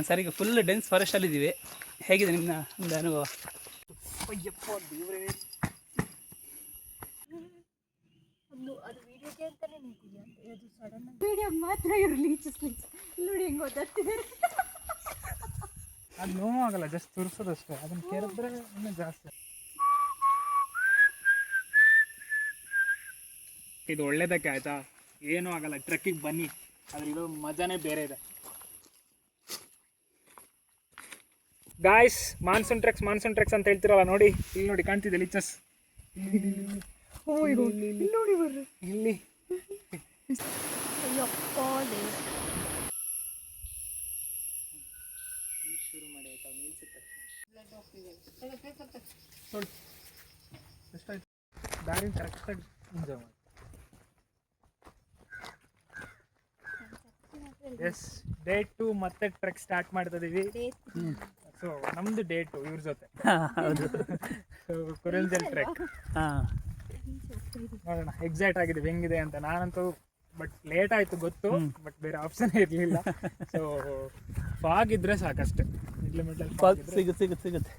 Sir ಈಗ full dense ಫಾರೆಸ್ಟಲ್ಲಿದ್ದೀವಿ. ಹೇಗಿದೆ ನಿಮ್ಮ ಒಂದು ಅನುಭವ? ಅದು ವಿಡಿಯೋಗೆ ಅಂತಾನೆ ನಿಂತಿಲ್ಲ, ಅದು ಸಡನ್ ವಿಡಿಯೋ ಮಾತ್ರ ಇರಲಿ ನೋಡಿ ಹೆಂಗೆ ಓದಾಡ್ತಿದ್ದಾರೆ. ಅದು ನೋವಾಗಲ್ಲ, ಜಸ್ಟ್ ತುರ್ಸೋದಷ್ಟೇ. ಅದನ್ನು ಕೆರೆದ್ರೆ ಇನ್ನೂ ಜಾಸ್ತಿ. ಇದು ಒಳ್ಳೇದಕ್ಕೆ ಆಯ್ತಾ, ಏನೂ ಆಗಲ್ಲ. ಟ್ರೆಕ್ಕಿಗೆ ಬನ್ನಿ, ಅದ್ರಿರೋ ಮಜಾನೇ ಬೇರೆ ಇದೆ. ಗಾಯ್ಸ್, ಮಾನ್ಸೂನ್ ಟ್ರೆಕ್ಸ್ ಅಂತ ಹೇಳ್ತಿರಲ್ಲ, ನೋಡಿ ಇಲ್ಲಿ ನೋಡಿ ಕಾಣ್ತಿದೆ ಲೀಚಸ್. ನೋಡಿ ಬರ್ರಿ ಇಲ್ಲಿ. ಶುರು ಮಾಡಿ ಆಯ್ತಾ, ನಿಲ್ಸಿದ ತಕ್ಷಣ ಎಷ್ಟಾಯ್ತು ದಾರಿ ಕರೆಕ್ಟಾಗಿ ಎಂಜಾಯ್ ಮಾಡಿ. ಎಸ್, ಡೇ 2 ಮತ್ತೆ ಟ್ರೆಕ್ ಸ್ಟಾರ್ಟ್ ಮಾಡ್ತಾ ಇದೀವಿ. ಸೊ ನಮ್ದು ಡೇ 2 ಇವ್ರ ಜೊತೆ. ಹೌದು, ಕುರಂಜಲ್ ಟ್ರೆಕ್. ನೋಡೋಣ ಎಕ್ಸೈಟ್ ಆಗಿದ್ದೀವಿ ಹೆಂಗಿದೆ ಅಂತ. ನಾನಂತೂ ಬಟ್ ಲೇಟ್ ಆಯ್ತು ಗೊತ್ತು, ಬಟ್ ಬೇರೆ ಆಪ್ಷನ್ ಇರಲಿಲ್ಲ. ಸೊ ಫಾಗ್ ಇದ್ರೆ ಸಾಕಷ್ಟೆ. ಸಿಗುತ್ತೆ.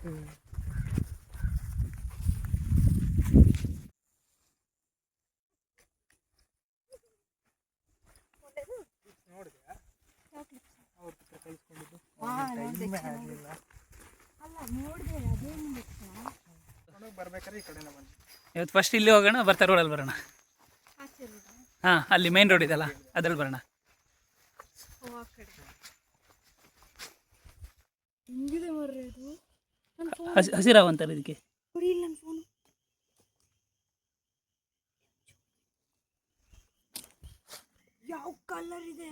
ಬರ್ಬೇಕಾದ್ರೆ ಈ ಕಡೆನೇ ಬನ್ನಿ. ಇವತ್ತು ಫಸ್ಟ್ ಇಲ್ಲಿ ಹೋಗೋಣ, ಬರ್ತಾ ರೋಡಲ್ಲಿ ಬರೋಣ. ಅಲ್ಲಿ ಮೈನ್ ರೋಡ್ ಇದೆಲ್ಲ, ಅದ್ರಲ್ಲಿ ಬರೋಣ. ಹಸಿರಾವ್ ಅಂತಾರೆ ಇದಕ್ಕೆ. ಯಾವ ಕಲರ್ ಇದೆ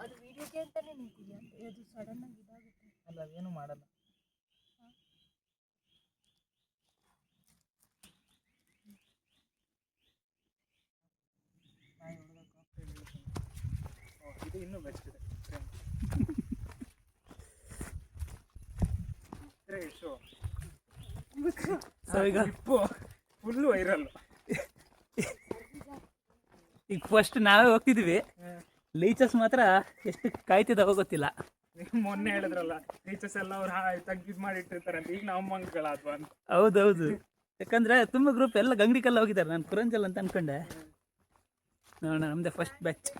ಅದು ವಿಡಿಯೋಗೆ ಅಂತಾನೆ ನಿಂತಿಲ್ಲ, ಅದು ಸಡನ್ ಆಗಿ ಇದಾಗುತ್ತೆ. ಅಲ್ಲ, ಅದೇನು ಮಾಡಲ್ಲ. ಇದು ಇನ್ನೂ ಬೆಸ್ಟ್ ಇದೆ. ಈಗ ಫುಲ್ಲು ವೈರಲ್. ಈಗ ಫಸ್ಟ್ ನಾವೇ ಹೋಗ್ತಿದ್ವಿ, ಲೀಚಸ್ ಮಾತ್ರ ಎಷ್ಟು ಕಾಯ್ತಿದ್ದಾವೋ ಗೊತ್ತಿಲ್ಲ. ಮೊನ್ನೆ ಹೇಳಿದ್ರಲ್ಲ, ಲೀಚಸ್ ಎಲ್ಲ ಅವ್ರು ತಗ್ಗಿದ್ ಮಾಡಿಟ್ಟಿರ್ತಾರೆ ಅಂತ. ಈಗ ನಾವು ಮಂಗಗಳಾದ್ವಾ ಅಂತ. ಹೌದೌದು, ಯಾಕಂದ್ರೆ ತುಂಬ ಗ್ರೂಪ್ ಎಲ್ಲ ಗಂಗಡಿಕಲ್ಲ ಹೋಗಿದ್ದಾರೆ. ನಾನು ಕುರಂಜಲ್ ಅಂತ ಅನ್ಕೊಂಡೆ. ನೋಡೋಣ, ನಮ್ದೇ ಫಸ್ಟ್ ಬ್ಯಾಚ್.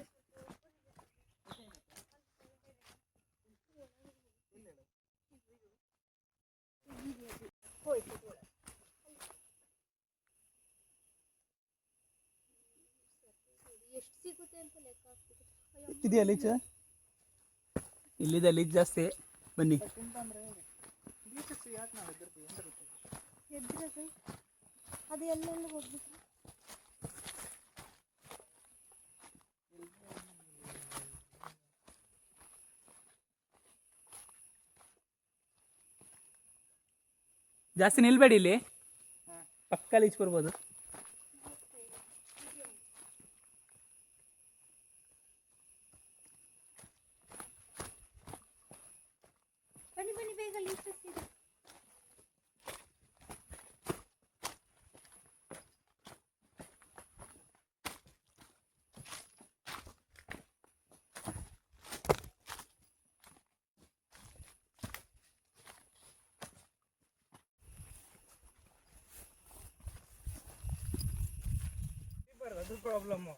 ಇದೆಯಾ ಲೀಚ? ಇಲ್ಲಿದೆ ಲೀಚ್ ಜಾಸ್ತಿ. ಬನ್ನಿ. ಅದು ಎಲ್ಲೆಲ್ಲ ಹೋಗ್ಬಿಟ್ಟು ಜಾಸ್ತಿ ನಿಲ್ಬೇಡಿ, ಇಲ್ಲಿ ಪಕ್ಕ ಲೀಚ್ ಬರ್ಬೋದು. ಬನ್ನಿ ಬೇಗ ಲೀಚಸ್ ಇದೆ. ಅದು ಪ್ರಾಬ್ಲಮ್ಮು.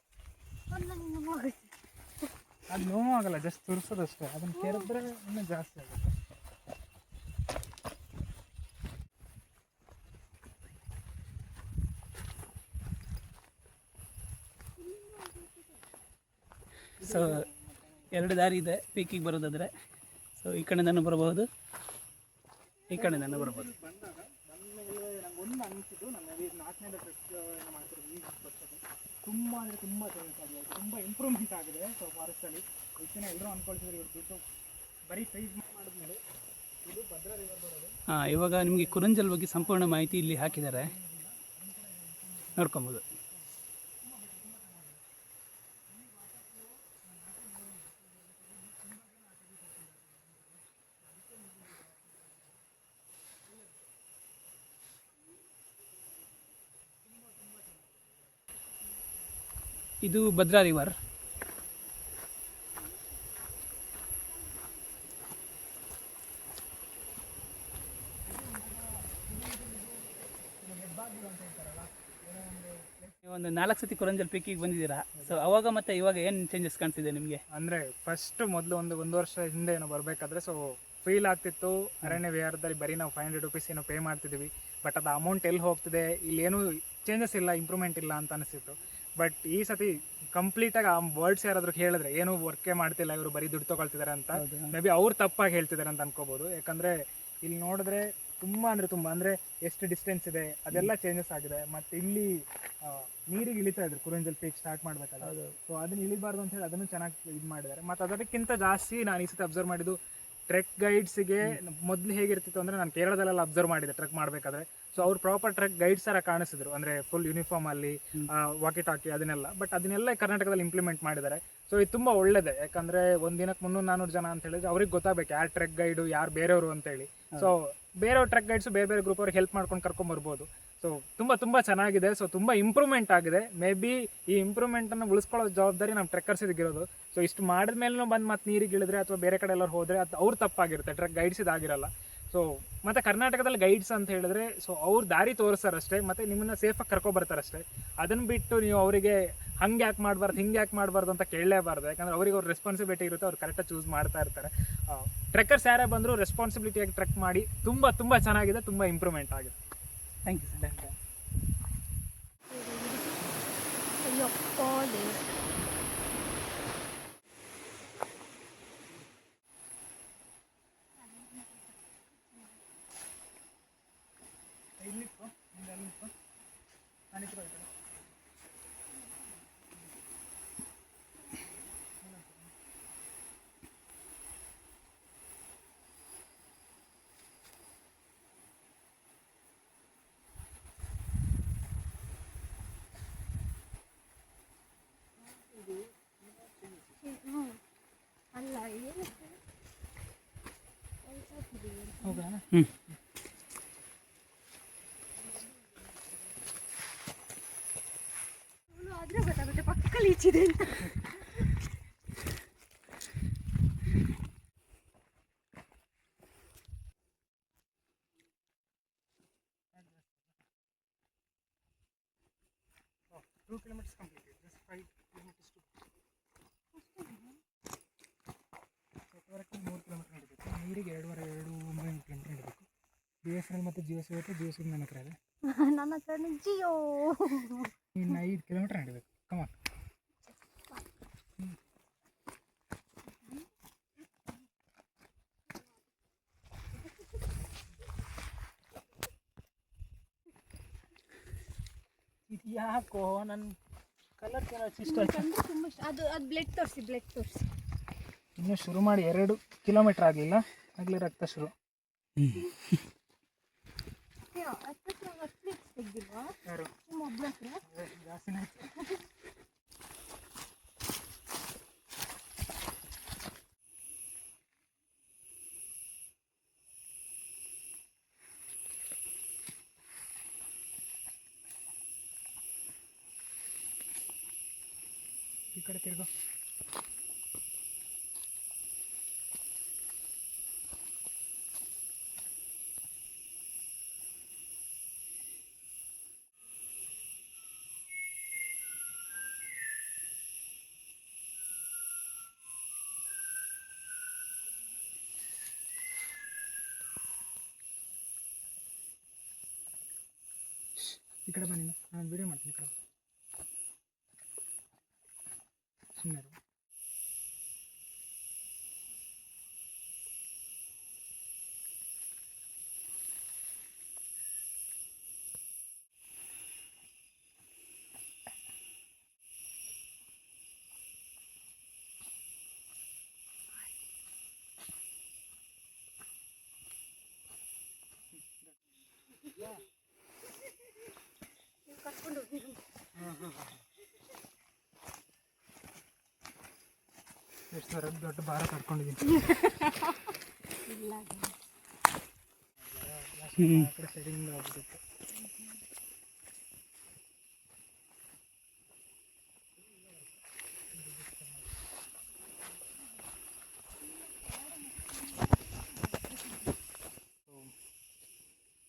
ಅದು ನೋವಾಗಲ್ಲ, ಜಸ್ಟ್ ತುರ್ಸೋದಷ್ಟೇ. ಅದನ್ನು ಕೆರೆದ್ರೆ ಇನ್ನೂ ಜಾಸ್ತಿ ಆಗುತ್ತೆ. ಸೊ 2 ದಾರಿ ಇದೆ ಪೀಕಿಗೆ ಬರೋದಾದರೆ. ಸೊ ಈ ಕಡೆಯಿಂದನೂ ಬರಬಹುದು, ಈ ಕಡೆಯಿಂದನೂ ಬರ್ಬೋದು. ಬಂದಾಗ ಬಂದಮೇಲೆ ನಂಗೊಂದು ಅನಿಸಿದ್ದು, ನನ್ನ 4ನೇ ಟ್ರೆಕ್ ಮಾಡ್ತಿರೋದು ಈಗ ವರ್ಷಕ್ಕೆ ತುಂಬ ಅಂದರೆ ತುಂಬ ಚೇಂಜಸ್ ಆಗಿದೆ, ತುಂಬ ಇಂಪ್ರೂವ್ಮೆಂಟ್ ಆಗಿದೆ. ಸೊ ಫಾರೆಸ್ಟಲ್ಲಿ ಹೆಚ್ಚಿನ ಎಲ್ಲರೂ ಅಂದ್ಕೊಳ್ತಿದ್ರು, ಇವ್ರು ದುಡ್ಡು ಬರೀ ಸೈಜ್ ಮಾಡಿದ್ಮೇಲೆ ಇದು ಭದ್ರಾ ರಿವರ್ ಬರೋದು. ಇವಾಗ ನಿಮಗೆ ಕುರಂಜಲ್ ಬಗ್ಗೆ ಸಂಪೂರ್ಣ ಮಾಹಿತಿ ಇಲ್ಲಿ ಹಾಕಿದ್ದಾರೆ, ನೋಡ್ಕೊಬೋದು. ಇದು ಭದ್ರಾ ರಿವರ್. ಒಂದು 4 ಸತಿ ಕೊರಂಜಲ್ ಪೀಕಿಗೆ ಬಂದಿದ್ದೀರಾ. ಸೊ ಅವಾಗ ಮತ್ತು ಇವಾಗ ಏನು ಚೇಂಜಸ್ ಕಾಣಿಸಿದೆ ನಿಮಗೆ? ಅಂದರೆ ಫಸ್ಟ್ ಮೊದಲು ಒಂದು ವರ್ಷ ಹಿಂದೆ ಏನೋ ಬರಬೇಕಾದ್ರೆ ಸೊ ಫೀಲ್ ಆಗ್ತಿತ್ತು ಅರಣ್ಯ ವಿಹಾರದಲ್ಲಿ ಬರೀ ನಾವು 500 ರುಪೀಸ್ ಏನೋ ಪೇ ಮಾಡ್ತಿದ್ದೀವಿ, ಬಟ್ ಅದು ಅಮೌಂಟ್ ಎಲ್ಲಿ ಹೋಗ್ತಿದೆ, ಇಲ್ಲೇನು ಚೇಂಜಸ್ ಇಲ್ಲ, ಇಂಪ್ರೂವ್ಮೆಂಟ್ ಇಲ್ಲ ಅಂತ ಅನಿಸ್ತಿತ್ತು. ಬಟ್ ಈ ಸತಿ ಕಂಪ್ಲೀಟಾಗಿ ಆ ವರ್ಡ್ಸ್ ಯಾರಾದರೂ ಹೇಳಿದ್ರೆ ಏನು ವರ್ಕೇ ಮಾಡ್ತಿಲ್ಲ, ಇವರು ಬರೀ ದುಡ್ಡು ತೊಗೊಳ್ತಿದ್ದಾರೆ ಅಂತ ಮೇ ಬಿ ಅವ್ರು ತಪ್ಪಾಗಿ ಹೇಳ್ತಿದ್ದಾರೆ ಅಂತ ಅನ್ಕೋಬೋದು. ಯಾಕಂದರೆ ಇಲ್ಲಿ ನೋಡಿದ್ರೆ ತುಂಬ ಅಂದರೆ ಎಷ್ಟು ಡಿಸ್ಟೆನ್ಸ್ ಇದೆ ಅದೆಲ್ಲ ಚೇಂಜಸ್ ಆಗಿದೆ. ಮತ್ತು ಇಲ್ಲಿ ನೀರಿಗೆ ಇಳಿತಾ ಇದ್ರು ಕುರಂಜಲ್ ಪೀಕ್ ಸ್ಟಾರ್ಟ್ ಮಾಡಬೇಕಾದ್ರೆ, ಸೊ ಅದನ್ನ ಇಳಿಬಾರ್ದು ಅಂತ ಹೇಳಿ ಅದನ್ನು ಚೆನ್ನಾಗಿ ಇದು ಮಾಡಿದ್ದಾರೆ. ಮತ್ತು ಅದಕ್ಕಿಂತ ಜಾಸ್ತಿ ನಾನು ಈ ಸತಿ ಅಬ್ಸರ್ವ್ ಮಾಡಿದ್ದು ಟ್ರೆಕ್ ಗೈಡ್ಸಿಗೆ ಮೊದಲು ಹೇಗಿರ್ತಿತ್ತು ಅಂದರೆ, ನಾನು ಕೇರಳದಲ್ಲೆಲ್ಲ ಅಬ್ಸರ್ವ್ ಮಾಡಿದೆ ಟ್ರೆಕ್ ಮಾಡಬೇಕಾದ್ರೆ. ಸೊ ಅವ್ರು ಪ್ರಾಪರ್ ಟ್ರೆಕ್ ಗೈಡ್ಸ್ ಥರ ಕಾಣಿಸಿದ್ರು, ಅಂದರೆ ಫುಲ್ ಯೂನಿಫಾರ್ಮಲ್ಲಿ ವಾಕಿ ಟಾಕಿ ಅದನ್ನೆಲ್ಲ. ಬಟ್ ಅದನ್ನೆಲ್ಲ ಕರ್ನಾಟಕದಲ್ಲಿ ಇಂಪ್ಲಿಮೆಂಟ್ ಮಾಡಿದ್ದಾರೆ. ಸೊ ಇದು ತುಂಬ ಒಳ್ಳೆಯದೇ, ಯಾಕಂದರೆ ಒಂದು ದಿನಕ್ಕೆ 300-400 ಜನ ಅಂತ ಹೇಳಿದ್ರೆ ಅವ್ರಿಗೆ ಗೊತ್ತಾಗಬೇಕು ಯಾರು ಟ್ರೆಕ್ ಗೈಡು ಯಾರು ಬೇರೆಯವರು ಅಂತೇಳಿ. ಸೊ ಬೇರೆಯವ್ರ ಟ್ರೆಕ್ ಗೈಡ್ಸು ಬೇರೆ ಗ್ರೂಪ್ ಅವ್ರಿಗೆ ಹೆಲ್ಪ್ ಮಾಡ್ಕೊಂಡು ಕರ್ಕೊಂಬರ್ಬೋದು. ಸೊ ತುಂಬ ಚೆನ್ನಾಗಿದೆ. ಸೊ ತುಂಬ ಇಂಪ್ರೂವ್ಮೆಂಟ್ ಆಗಿದೆ. ಮೇ ಬಿ ಈ ಇಂಪ್ರೂವ್ಮೆಂಟನ್ನು ಉಳಿಸ್ಕೊಳ್ಳೋ ಜವಾಬ್ದಾರಿ ನಮ್ಮ ಟ್ರೆಕ್ಕರ್ಸಿಗಿರೋದು. ಸೊ ಇಷ್ಟು ಮಾಡಿದ ಮೇಲೂ ಬಂದು ಮತ್ತೆ ನೀರಿಗೆ ಇಳಿದ್ರೆ ಅಥವಾ ಬೇರೆ ಕಡೆ ಎಲ್ಲರೂ ಹೋದರೆ ಅದು ಅವ್ರು ತಪ್ಪಾಗಿರುತ್ತೆ, ಟ್ರೆಕ್ ಗೈಡ್ಸ್ ಇದಾಗಿರಲ್ಲ. ಸೊ ಮತ್ತು ಕರ್ನಾಟಕದಲ್ಲಿ ಗೈಡ್ಸ್ ಅಂತ ಹೇಳಿದ್ರೆ ಸೊ ಅವ್ರು ದಾರಿ ತೋರಿಸ್ತಾರಷ್ಟೇ, ಮತ್ತು ನಿಮ್ಮನ್ನು ಸೇಫಾಗಿ ಕರ್ಕೊಬರ್ತಾರಷ್ಟೇ. ಅದನ್ನು ಬಿಟ್ಟು ನೀವು ಅವರಿಗೆ ಹಂಗೆ ಯಾಕೆ ಮಾಡಬಾರ್ದು ಹಿಂಗೆ ಯಾಕೆ ಮಾಡಬಾರ್ದು ಅಂತ ಕೇಳಲೇಬಾರ್ದು. ಯಾಕಂದರೆ ಅವ್ರಿಗೆ ಅವ್ರ ರೆಸ್ಪಾನ್ಸಿಬಿಲಿಟಿ ಇರುತ್ತೆ, ಅವ್ರು ಕರೆಕ್ಟಾಗಿ ಚೂಸ್ ಮಾಡ್ತಾ ಇರ್ತಾರೆ. ಟ್ರೆಕ್ಕರ್ಸ್ ಯಾರೇ ಬಂದರೂ ರೆಸ್ಪಾನ್ಸಿಬಿಲಿಟಿಯಾಗಿ ಟ್ರೆಕ್ ಮಾಡಿ ತುಂಬ ಚೆನ್ನಾಗಿದೆ, ತುಂಬ ಇಂಪ್ರೂವ್ಮೆಂಟ್ ಆಗಿದೆ. Thank you sir. ಅಯ್ಯಪ್ಪ ದೇವ್ರೆ. ಅಲ್ಲ ಏನಕ್ಕೆ ಹೌದಾ? ಆದ್ರೆ ಗೊತ್ತಾಗುತ್ತೆ ಪಕ್ಕದಲ್ಲಿ ಈಚಿದೆ ಅಂತ. Oh, 2 kilometers completed. Just 5 kilometers to go. 3 kilometre ನಡೀಬೇಕು. ನೀರಿಗೆ 2.5 ಕಿಲೋಮೀಟರ್ ನಡೀಬೇಕು. BSNL ಮತ್ತು ಜಿಯೋ ನನ್ನ ಹತ್ರ ಇದೆ. ನನ್ನ ಹತ್ರ ಜಿಯೋ. ಇನ್ನು 5 ಕಿಲೋಮೀಟರ್ ನಡೀಬೇಕು. ಕಮಾನ್. ಇದು ಯಾಕೋ ನನ್ನ ಕಲರ್ ಇಷ್ಟ ಆಯ್ತು. ತುಂಬ ಇಷ್ಟ. ಅದು ಬ್ಲಡ್ ತೋರಿಸಿ. ಇನ್ನೂ ಶುರು ಮಾಡಿ 2 ಕಿಲೋಮೀಟರ್ ಆಗಲಿಲ್ಲ, ಆಗಲೇ ರಕ್ತ ಶುರು. ಯಾರು ಜಾಸ್ತಿನೇ ಆಯ್ತು. ಈ ಕಡೆ ತಿರ್ಗೋ. ಈ ಕಡೆ ಬನ್ನಿ, ನಾನು ವಿಡಿಯೋ ಮಾಡ್ತೀನಿ. ಈ ಕಡೆ ಸುಮ್ಮನೆ ಕರ್ಕೊಂಡು ಹೋಗಿ. ಎಷ್ಟು ದೊಡ್ಡ ಭಾರ ಕಟ್ಕೊಂಡಿದ್ದೀನಿ. ಇಲ್ಲ ಕಡೆ ಸೈಡಿಂದ ಹೋಗ್ಬಿಟ್ಟಿತ್ತು.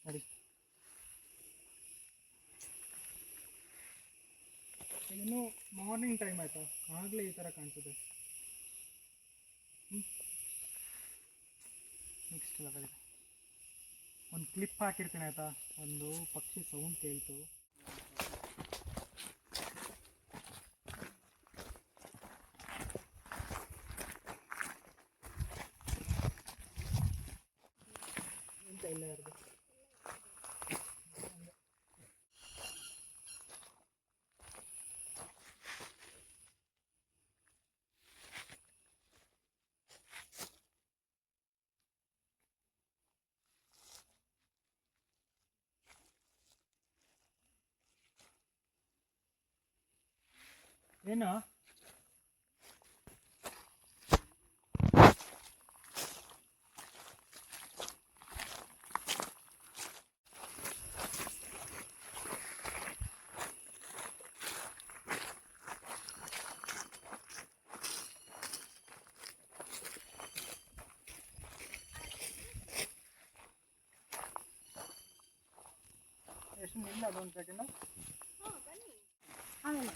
ನೋಡಿ ಈವ್ನಿಂಗ್ ಟೈಮ್ ಆಯಿತಾ, ಆಗಲೇ ಈ ಥರ ಕಾಣಿಸುತ್ತೆ. ನೆಕ್ಸ್ಟ್ ಲೆವೆಲ್ ಒಂದು ಕ್ಲಿಪ್ ಹಾಕಿರ್ತೀನಿ ಆಯಿತಾ, ಒಂದು ಪಕ್ಷಿ ಸೌಂಡ್ ಕೇಳ್ತು. ಎಂತ ಇಲ್ಲ ಯಾರ್ದು ಏನು ಎಷ್ಟು ಇಲ್ಲ ಅದೊಂದು ಸೆಕೆಂಡ್. ಆಮೇಲೆ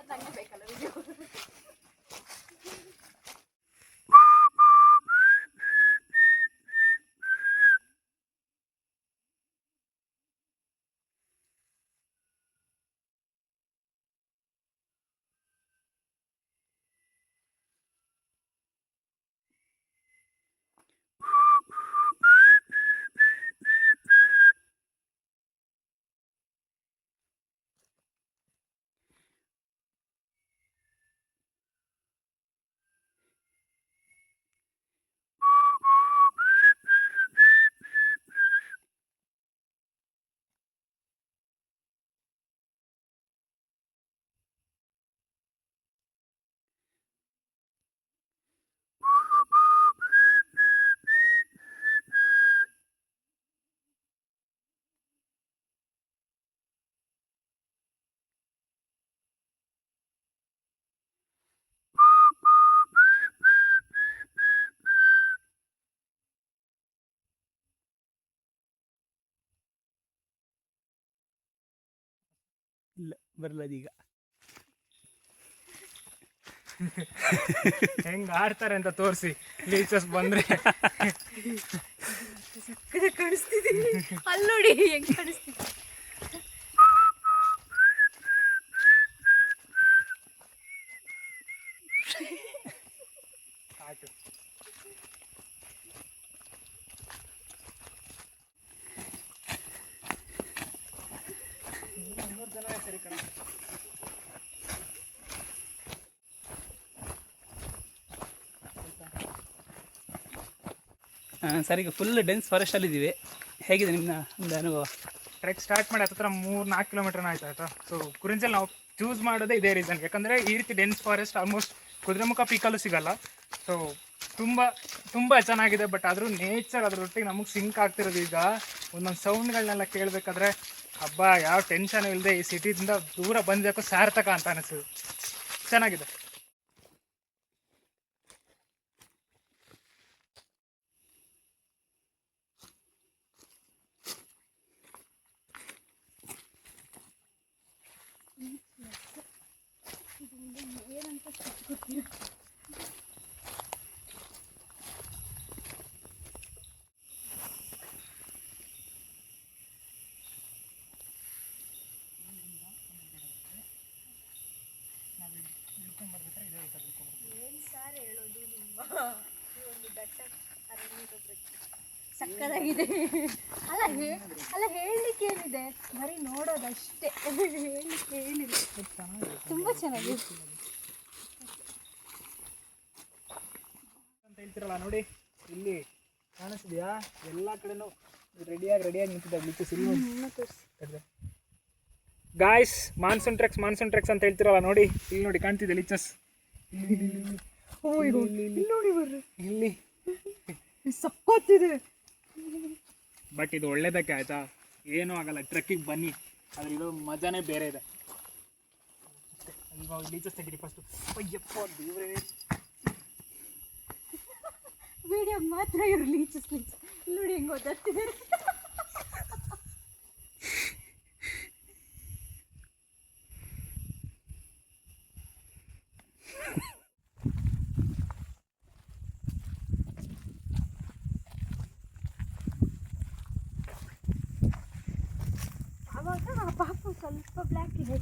ನಂಗೆ ಬೇಕಲ್ಲ ವಿಡಿಯೋ. ಇಲ್ಲ ಬರಲದೀಗ. ಹೆಂಗ್ ಆಡ್ತಾರೆ ಅಂತ ತೋರಿಸಿ ಲೀಚಸ್ ಬಂದ್ರೆ. ಕಾಣಿಸ್ತಿದ್ದೀನಿ ಅಲ್ಲಿ ನೋಡಿ ಹೆಂಗ್ ಕಾಣಿಸ್ತಿದ್ದೆ. ಆಯ್ತು ಸರಿ ಕಣ. ಸರ್ ಈಗ ಫುಲ್ ಡೆನ್ಸ್ ಫಾರೆಸ್ಟಲ್ಲಿದ್ದೀವಿ. ಹೇಗಿದೆ ನಿಮ್ಮ ಒಂದು ಅನುಭವ? ಟ್ರೆಕ್ ಸ್ಟಾರ್ಟ್ ಮಾಡಿ ಹತ್ತಿರ 3-4 ಕಿಲೋಮೀಟರ್ನ ಆಯ್ತು ಆಯಿತಾ. ಸೊ ಕುರಿಂಚಲ್ಲಿ ನಾವು ಚೂಸ್ ಮಾಡೋದೇ ಇದೇ ರೀಸನ್, ಯಾಕಂದರೆ ಈ ರೀತಿ ಡೆನ್ಸ್ ಫಾರೆಸ್ಟ್ ಆಲ್ಮೋಸ್ಟ್ ಕುದುರೆಮುಖ ಪೀಕಲ್ಲೂ ಸಿಗಲ್ಲ. ಸೊ ತುಂಬ ತುಂಬ ಚೆನ್ನಾಗಿದೆ. ಬಟ್ ಆದರೂ ನೇಚರ್ ಅದರೊಟ್ಟಿಗೆ ನಮಗೆ ಸಿಂಕ್ ಆಗ್ತಿರೋದು. ಈಗ ಒಂದೊಂದು ಸೌಂಡ್ಗಳನ್ನೆಲ್ಲ ಕೇಳಬೇಕಾದ್ರೆ ಹಬ್ಬ ಯಾವ ಟೆನ್ಷನ್ ಇಲ್ಲದೆ ಈ ಸಿಟಿಯಿಂದ ದೂರ ಬಂದಬೇಕು ಸಾರ್ಥಕ ಅಂತ ಅನಿಸ್ತದೆ. ಚೆನ್ನಾಗಿದೆ. ಏನಂತ ಗೊತ್ತಿಲ್ಲ. ಏನು ಸಾರ್ ಹೇಳೋದು ನಿಮ್ಮ ಈ ಒಂದು ದಟ್ಟ ಅರಣ್ಯದ ಬಗ್ಗೆ ಸಕ್ಕದಾಗಿದೆ. ಅಲ್ಲ ಹೇಳಲಿಕ್ಕೆ ಏನಿದೆ, ಬರೀ ನೋಡೋದಷ್ಟೇ, ಹೇಳಲಿಕ್ಕೆ ಏನಿದೆ. ತುಂಬ ಚೆನ್ನಾಗಿದೆ ಅಂತ ಹೇಳ್ತಿರಲ್ಲ ನೋಡಿ, ಇಲ್ಲಿ ಕಾಣಿಸ್ತಿದ್ಯಾ ಎಲ್ಲ ಕಡೆನೂ ರೆಡಿಯಾಗಿ ನಿಂತಿದ್ದಾಗ ಲಿಚಸ್ ಇಲ್ಲಿ ಗಾಯ್ಸ್. ಮಾನ್ಸೂನ್ ಟ್ರೆಕ್ಸ್ ಅಂತ ಹೇಳ್ತಿರಲ್ಲ ನೋಡಿ, ಇಲ್ಲಿ ನೋಡಿ ಕಾಣ್ತಿದೆ ಲಿಚಸ್. ನೋಡಿ ಬರ್ರಿ, ಇಲ್ಲಿ ಸಪ್ಪತ್ತಿದೆ. ಬಟ್ ಇದು ಒಳ್ಳೇದಕ್ಕೆ ಆಯ್ತಾ, ಏನೂ ಆಗಲ್ಲ. ಟ್ರೆಕ್ಕಿಗೆ ಬನ್ನಿ, ಆದರೆ ಇದು ಮಜಾನೇ ಬೇರೆ ಇದೆ. ಇವಾಗ ಲೀಚಸ್ ತೆಗಿರಿ ಫಸ್ಟು. ಅಯ್ಯಪ್ಪ ದೇವರೇ, ವಿಡಿಯೋ ಮಾತ್ರ ಇವರು ಲೀಚಸ್ ನೋಡಿ ಹೆಂಗೆ ಓದಾಡ್ತಿದ್ದಾರೆ. ಆವಾಗ ಆ ಪಾಪು ಸ್ವಲ್ಪ ಬ್ಲ್ಯಾಕ್ ಇದೆ.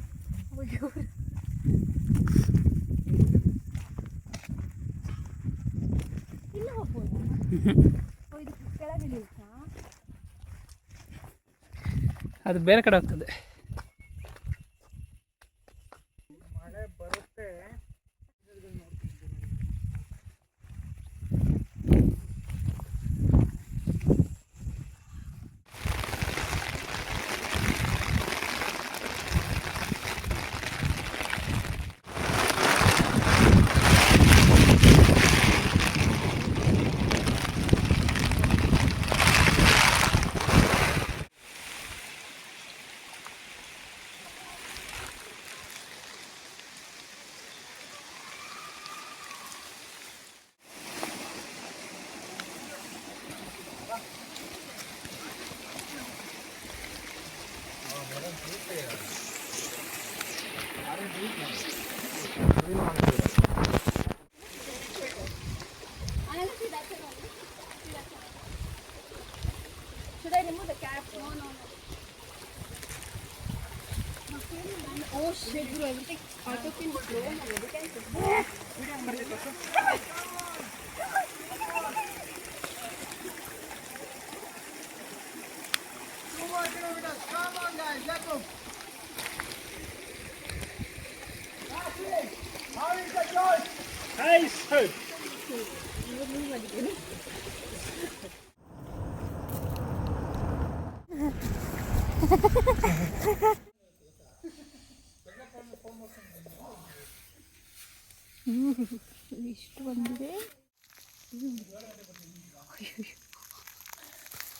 ಇಲ್ಲ ಹೋಗ್ಬೋದಾ? ಇದು ಕೆಳಗೆ ಇಳಿಯುತ್ತಾ? ಅದು ಬೇರೆ ಕಡೆ ಹೋಗ್ತದೆ. ಮಳೆ ಬರುತ್ತೆ. Should I remove the cap? No. Oh shit, bro, everything auto can slow and everything. Come on guys, let's go. How is the choice? Nice. ಇಷ್ಟು ಬಂದಿದೆ.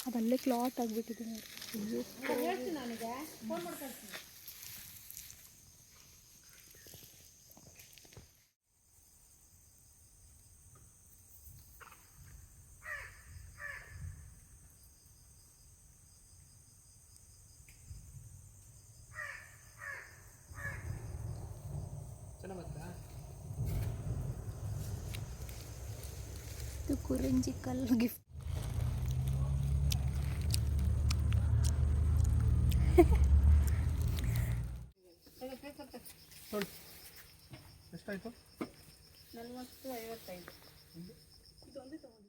ಅದಲ್ಲೇ ಕ್ಲಾತ್ ಆಗಿಬಿಟ್ಟಿದೆ ನೋಡಿ. ನನಗೆ ಫೋನ್ ಮಾಡ್ಕೊಳ್ತೀನಿ. ಇದು ಕುರಿಂಜಿ ಕಲ್ಲು ಗಿಫ್ಟ್. ಎಷ್ಟಾಯ್ತು? 40-55. ಇದೊಂದೇ ತಗೊಂಡು